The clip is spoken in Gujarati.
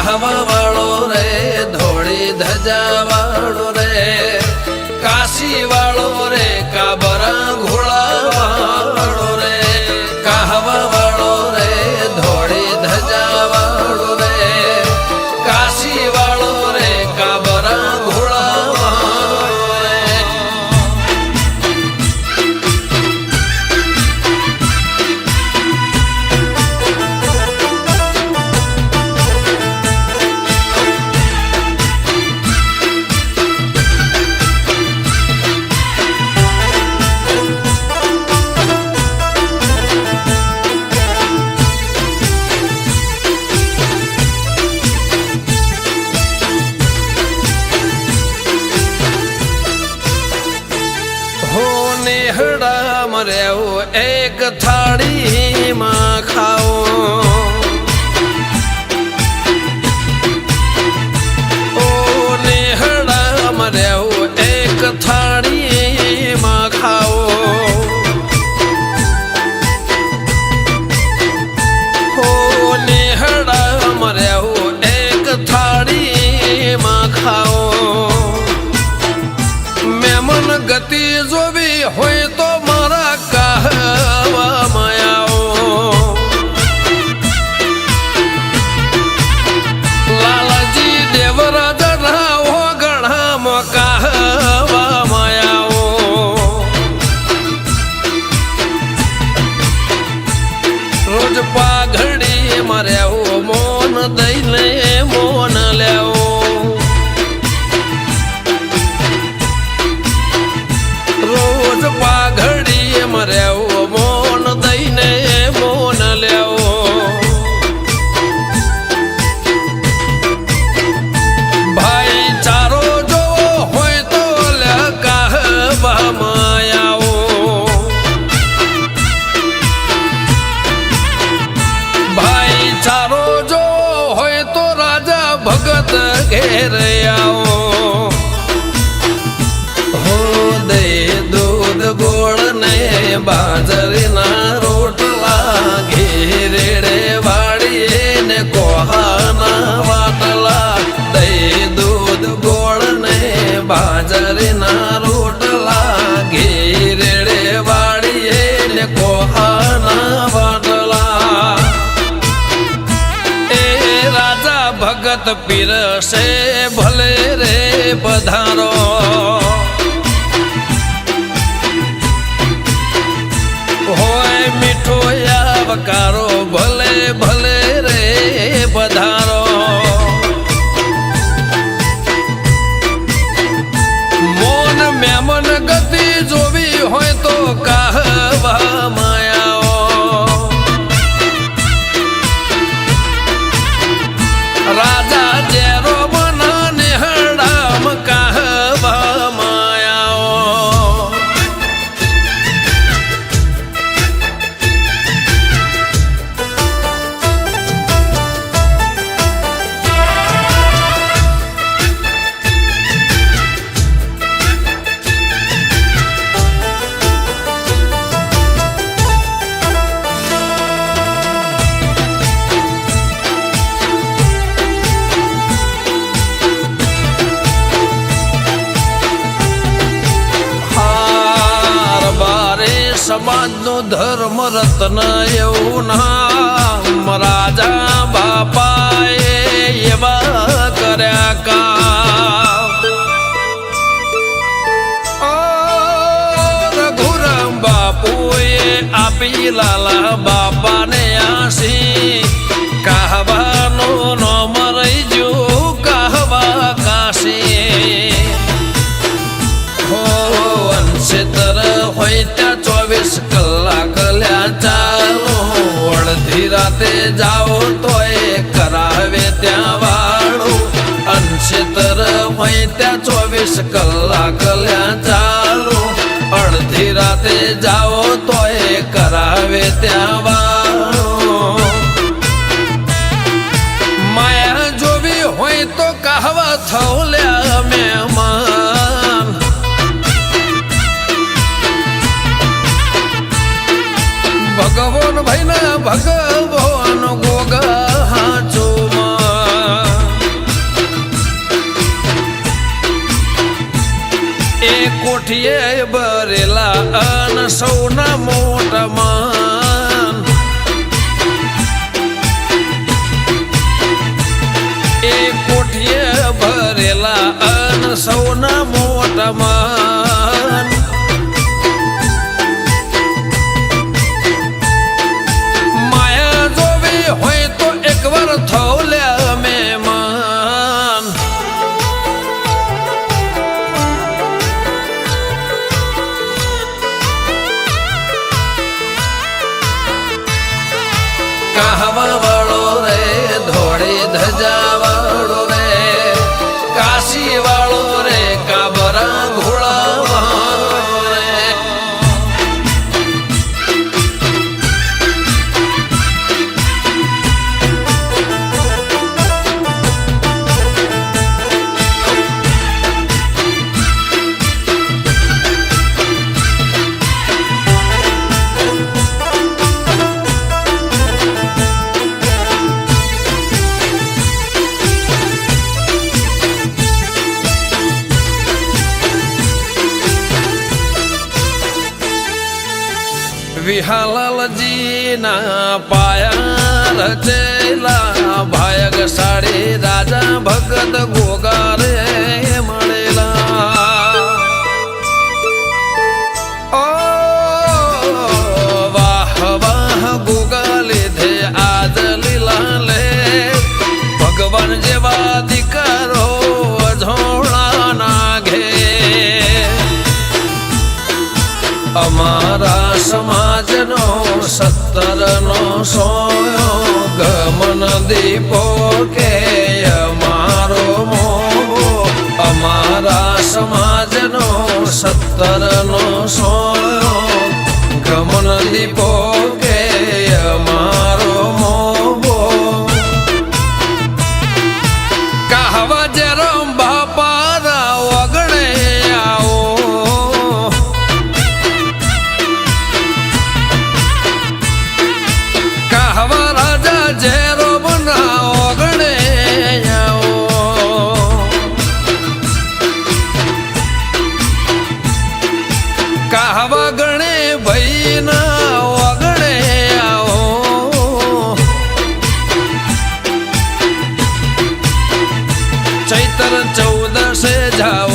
कहवा वालो रे धोड़ी धजा वालो रे काशी वालो रे काबरा घोड़ा वालो रे कहवा वालो रे धोड़ी धजा वालो रे काशी वालो रे काबरा घोड़ा वालो रे। नेहड़ा मर्याओ एक थाड़ी मां खाओ ओ नेहड़ा मर्याओ एक थाड़ी मां खाओ ओ नेहड़ा मर्याओ एक थाड़ी मां खाओ मेमन गति जो भी होए तो मारा कहवा मायाओ लालाजी देवराज हो गढ़ा कहवा मायाओ रोज पाघड़ी मार्याओ मोन दईले मोन ल्याओ रोज पाघड़ी मर्याओ मोन दईने मोन ल्याओ भाईचारो जो होय तो ल्या कहवा मायाओ भाईचारो जो होय तो राजा भगत घेर आओ गोड़ ने बाजरी ना रोटला घेरेड़े वाड़िए ने कोहाना वाटला दही दूध गोड़ ने बाजरी ना रोटला घेरेड़े वाड़िए ने कोहाना वाटला ए राजा भगत पीर से भले रे पधारो होय मीठो यावकारो भले भले रे पधारो मोन मेमन गति जो भी होय तो कहवा मायाओ राजा जेरो बना नेहड़ाम कहवा मायाओ समाज नो धर्म रत्न એવું નામ રાજા બાપાએ એવા કર્યા કા રઘુરામ બાપુએ આપી લાલા બાપાને આશી કહવાનો નામ રહી જો કહવા કાશી હો અંશેતર હોય ત્યાં 24 કલાક લ્યા ચાલો અડધી રાતે જાઓ તોય કરાવે ત્યાં વાળું અંશેતર હોય ત્યાં 24 કલાક લ્યા ચાલો અડધી રાતે જાઓ તોય કરાવે ત્યાં વાળું માયા જોવી હોય તો કહવા થૌલ્યા મહેમાન ભગવાન ભાઈના ભગવાન ગોગા હાચુમાં સૌના મોટા માન એ કોઠીએ ભરેલા અન સૌના મોટા માન માયા જોવી હોય તો એકવાર થવલ્યા મહેમાન કહવા વાળો રે ધોળી ધજા વાળો રે કાશી વાળો રે કાબરા ઘોડા વાળો રે વિહાલાલજી ના પાયા રચેલા ભાયગ સાડી રાજા ભગત ગોગારે મળેલા ઓ વાહ વાહ ગોગા લીધે આજ લીલા લે ભગવાન જેવા દીકરો અજોડા નાઘે અમારા સમાજનો 17નો સોયો ગમન દીપો કે અમારો મોવો અમારા સમાજનો 17નો સોયો ગમન દીપો કે અમારો મોવો કહવા જરમ બાપા વગણે આવો કહવા રાજા ઝેરો બનાવો ગણે આવો કહવા ગણે ભાઈ ના વગણે આવો ચૈત્ર 14 જાઓ